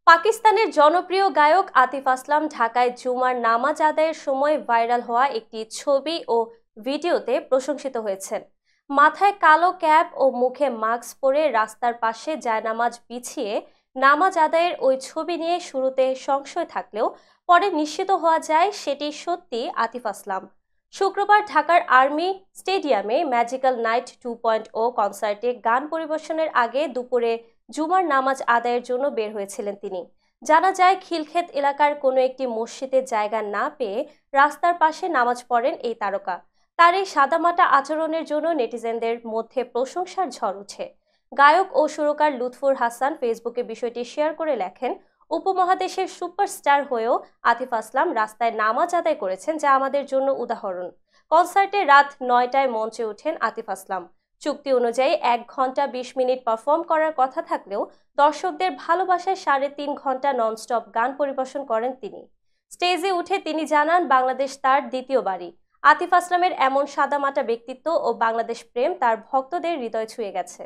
পাকিস্তানের জনপ্রিয় গায়ক আতিফ আসলাম ঢাকায় জুমার নামাজ আদায়ের সময় ভাইরাল হওয়া একটি ছবি ও ভিডিওতে প্রশংসিত হয়েছেন। মাথায় কালো ক্যাপ ও মুখে মাস্ক পরে রাস্তার পাশে জায়নামাজ বিছিয়ে নামাজ আদায়ের ওই ছবি নিয়ে শুরুতে সংশয় থাকলেও পরে নিশ্চিত হওয়া যায় সেটি সত্যি আতিফ আসলাম। শুক্রবার ঢাকার আর্মি স্টেডিয়ামে ম্যাজিক্যাল নাইট 2.0 কনসার্টে গান পরিবেশনের আগে দুপুরে জুমার নামাজ আদায়ের জন্য বের হয়েছিলেন তিনি। জানা যায় খিলক্ষেত এলাকার কোনো একটি মসজিদে জায়গা না পেয়ে রাস্তার পাশে নামাজ পড়েন এই তারকা। তার এই সাদামাটা আচরণের জন্য নেটিজেনদের মধ্যে প্রশংসার ঝড় ওঠে। গায়ক ও সুরকার লুৎফর হাসান ফেসবুকে বিষয়টি শেয়ার করে লেখেন, উপমহাদেশের সুপারস্টার হয়েও আতিফ আসলাম রাস্তায় নামাজ আদায় করেছেন, যা আমাদের জন্য উদাহরণ। কনসার্টে রাত 9টায় মঞ্চে ওঠেন আতিফ আসলাম। চুক্তি অনুযায়ী 1 ঘন্টা 20 মিনিট পারফর্ম করার কথা থাকলেও দর্শকদের ভালোবাসায় 3.5 ঘন্টা ননস্টপ গান পরিবেশন করেন তিনি। স্টেজে উঠে তিনি জানান, বাংলাদেশ তার দ্বিতীয় বাড়ি। আতিফ আসলামের এমন সাদামাটা ব্যক্তিত্ব ও বাংলাদেশ প্রেম তার ভক্তদের হৃদয় ছুঁয়ে গেছে।